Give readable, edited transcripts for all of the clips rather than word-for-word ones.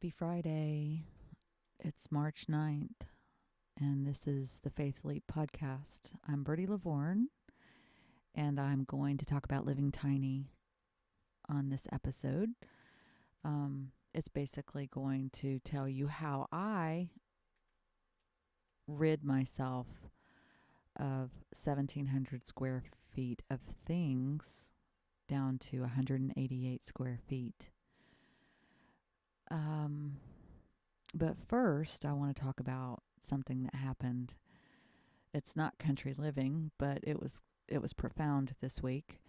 Happy Friday. It's March 9th, and this is the Faith Leap podcast. I'm Bertie Lavorne, and I'm going to talk about living tiny on this episode. It's basically going to tell you how I rid myself of 1,700 square feet of things down to 188 square feet. But first, I want to talk about something that happened. It's not country living, but it was profound this week,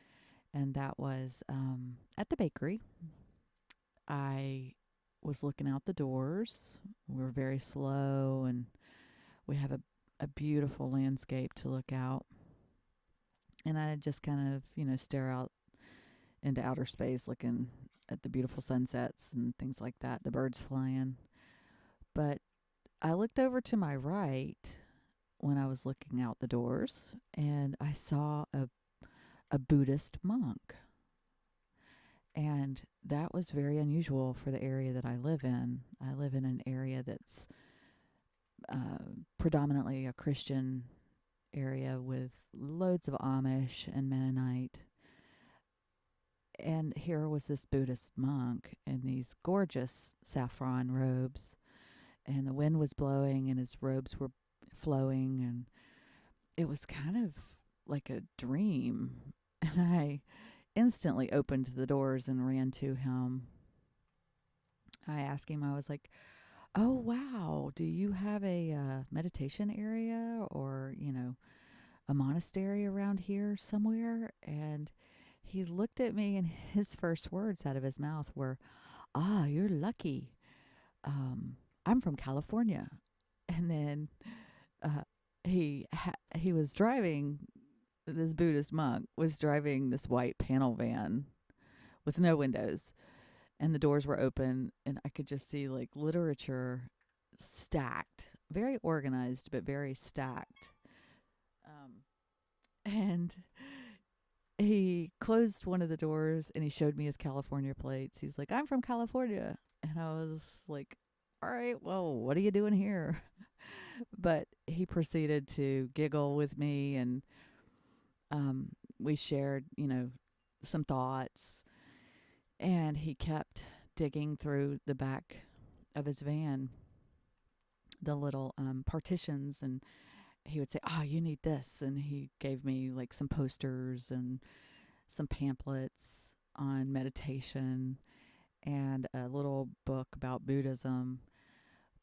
and that was at the bakery. I was looking out the doors. We were very slow, and we have a beautiful landscape to look out. And I just kind of, stare out into outer space, looking at the beautiful sunsets and things like that, the birds flying. But I looked over to my right when I was looking out the doors, and I saw a Buddhist monk. And that was very unusual for the area that I live in. I live in an area that's predominantly a Christian area with loads of Amish and Mennonite. And here was this Buddhist monk in these gorgeous saffron robes, and the wind was blowing and his robes were flowing, and it was kind of like a dream. And I instantly opened the doors and ran to him. I asked him, I was like, "Oh, wow, do you have a meditation area or, a monastery around here somewhere?" And he looked at me, and his first words out of his mouth were, "Ah, you're lucky. I'm from California." And then he was driving, this Buddhist monk was driving this white panel van with no windows, and the doors were open, and I could just see like literature stacked, very organized, but very stacked. And he closed one of the doors and he showed me his California plates. He's like, "I'm from California." And I was like, "All right, well, what are you doing here?" But he proceeded to giggle with me, and we shared, some thoughts. And he kept digging through the back of his van, the little partitions, and he would say, "Oh, you need this." And he gave me like some posters and some pamphlets on meditation and a little book about Buddhism.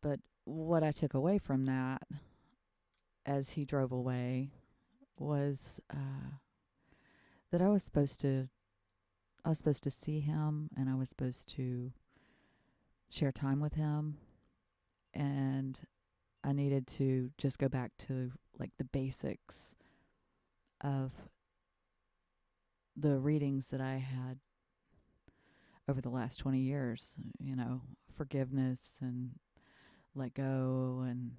But what I took away from that as he drove away was that I was supposed to see him, and I was supposed to share time with him, and I needed to just go back to like the basics of the readings that I had over the last 20 years, forgiveness and let go, and,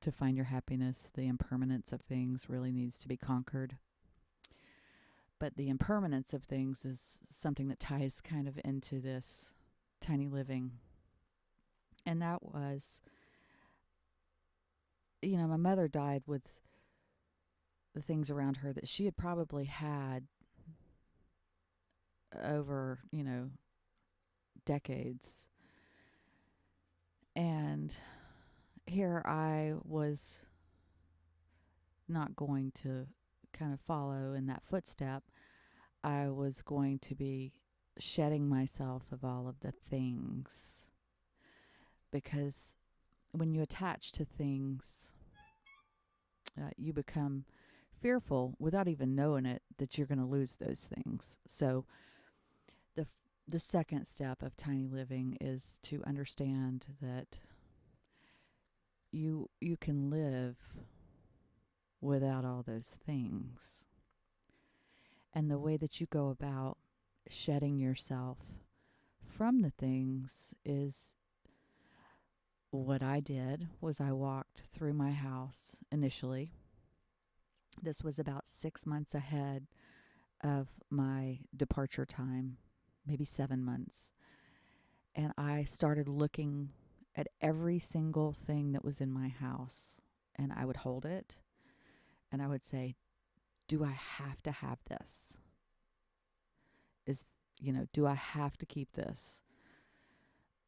to find your happiness, the impermanence of things really needs to be conquered. But the impermanence of things is something that ties kind of into this tiny living. And that was, my mother died with the things around her that she had probably had over, decades. And here I was not going to kind of follow in that footstep. I was going to be shedding myself of all of the things, because when you attach to things, you become fearful without even knowing it that you're going to lose those things. So the second step of tiny living is to understand that you can live without all those things. And the way that you go about shedding yourself from the things is what I did was I walked through my house initially. This was about 6 months ahead of my departure time, maybe 7 months. And I started looking at every single thing that was in my house, and I would hold it and I would say, do I have to have this? Is, do I have to keep this?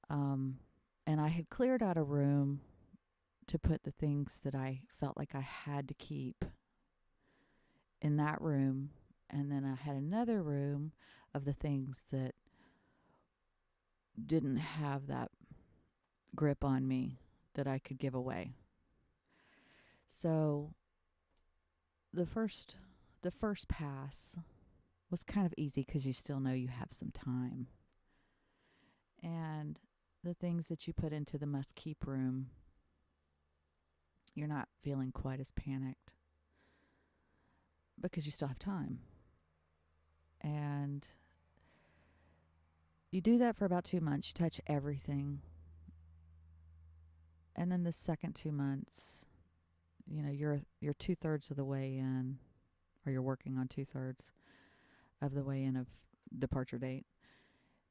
Um, and I had cleared out a room to put the things that I felt like I had to keep in that room. And then I had another room of the things that didn't have that grip on me that I could give away. So the first pass was kind of easy because you still know you have some time. And the things that you put into the must keep room, you're not feeling quite as panicked because you still have time. And you do that for about 2 months. You touch everything. And then the second 2 months, you're 2/3 of the way in, or you're working on 2/3 of the way in of departure date.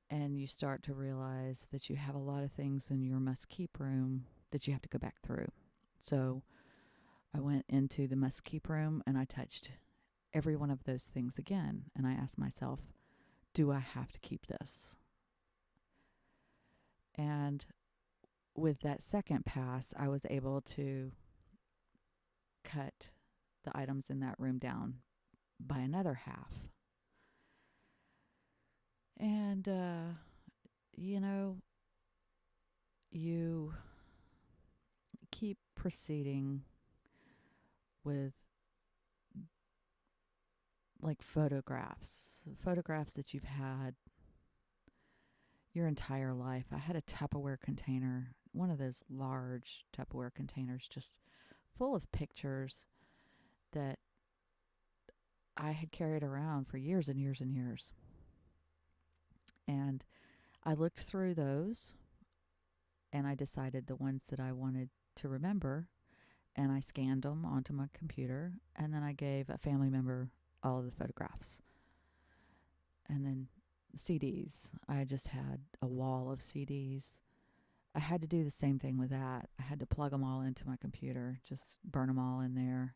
And you start to realize that you have a lot of things in your must keep room that you have to go back through. So I went into the must keep room and I touched every one of those things again. And I asked myself, do I have to keep this? And with that second pass, I was able to cut the items in that room down by another half. And, you keep proceeding with like photographs that you've had your entire life. I had a Tupperware container, one of those large Tupperware containers, just full of pictures that I had carried around for years and years and years. And I looked through those and I decided the ones that I wanted to remember, and I scanned them onto my computer, and then I gave a family member all of the photographs. And then CDs. I just had a wall of CDs. I had to do the same thing with that. I had to plug them all into my computer, just burn them all in there.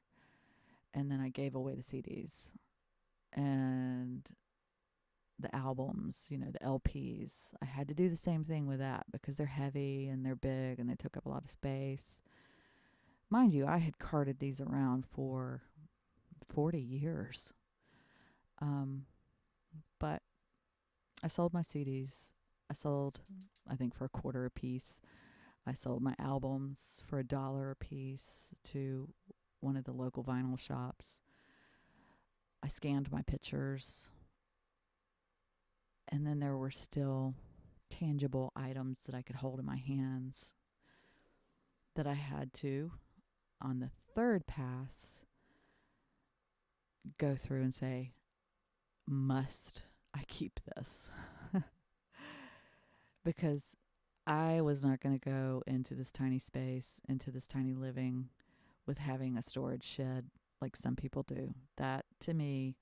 And then I gave away the CDs and the albums, the LPs. I had to do the same thing with that because they're heavy and they're big and they took up a lot of space. Mind you, I had carted these around for 40 years. But I sold my CDs. I sold, I think, for $0.25 a piece. I sold my albums for $1 a piece to one of the local vinyl shops. I scanned my pictures. And then there were still tangible items that I could hold in my hands that I had to, on the third pass, go through and say, must I keep this? Because I was not going to go into this tiny space, into this tiny living, with having a storage shed like some people do. That, to me,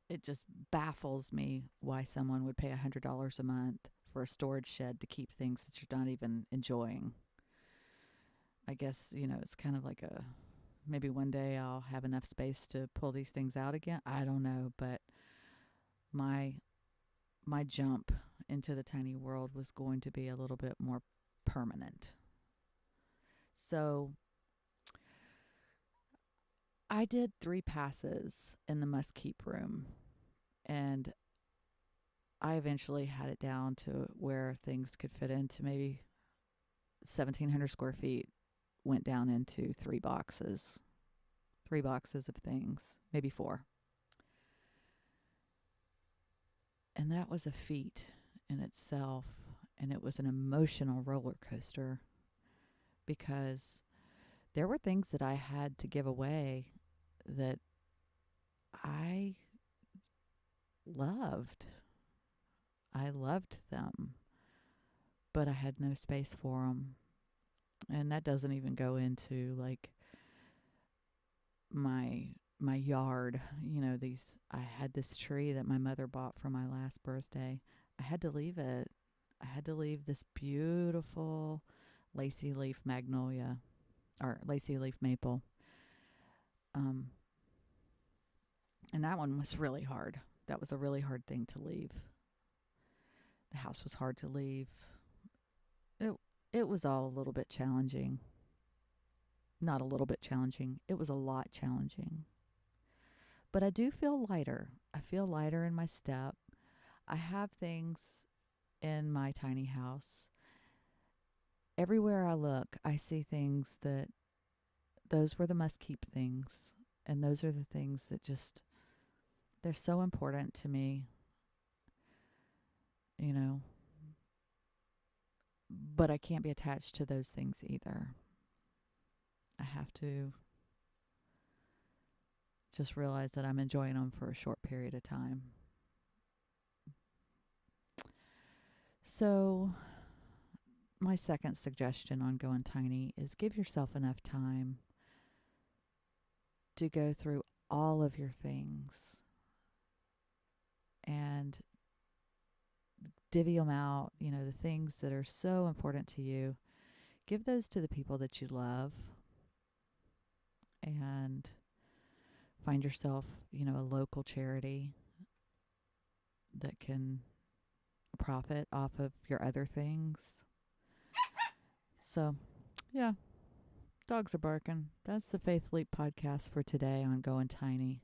it just baffles me why someone would pay $100 a month for a storage shed to keep things that you're not even enjoying. I guess, it's kind of like maybe one day I'll have enough space to pull these things out again. I don't know, but my jump into the tiny world was going to be a little bit more permanent. So I did 3 passes in the must keep room, and I eventually had it down to where things could fit into maybe 1,700 square feet, went down into 3 boxes. 3 boxes of things, maybe 4. And that was a feat in itself, and it was an emotional roller coaster because there were things that I had to give away that I loved. I loved them, but I had no space for them. And that doesn't even go into like my yard. I had this tree that my mother bought for my last birthday. I had to leave it. I had to leave this beautiful lacy leaf magnolia or lacy leaf maple. Um, and that one was really hard. That was a really hard thing to leave. The house was hard to leave. It it was all a little bit challenging. Not a little bit challenging. It was a lot challenging. But I do feel lighter. I feel lighter in my step. I have things in my tiny house. Everywhere I look, I see things that those were the must keep things. And those are the things that just, they're so important to me, you know. But I can't be attached to those things either. I have to just realize that I'm enjoying them for a short period of time. So, my second suggestion on going tiny is give yourself enough time to go through all of your things and divvy them out, the things that are so important to you. Give those to the people that you love and find yourself, a local charity that can profit off of your other things. So, yeah, dogs are barking. That's the Faith Leap podcast for today on Going Tiny.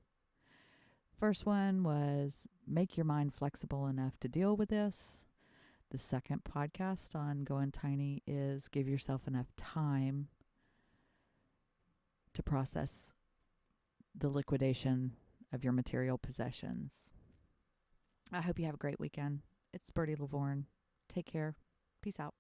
First one was make your mind flexible enough to deal with this. The second podcast on Going Tiny is give yourself enough time to process the liquidation of your material possessions. I hope you have a great weekend. It's Bertie Lavorne. Take care. Peace out.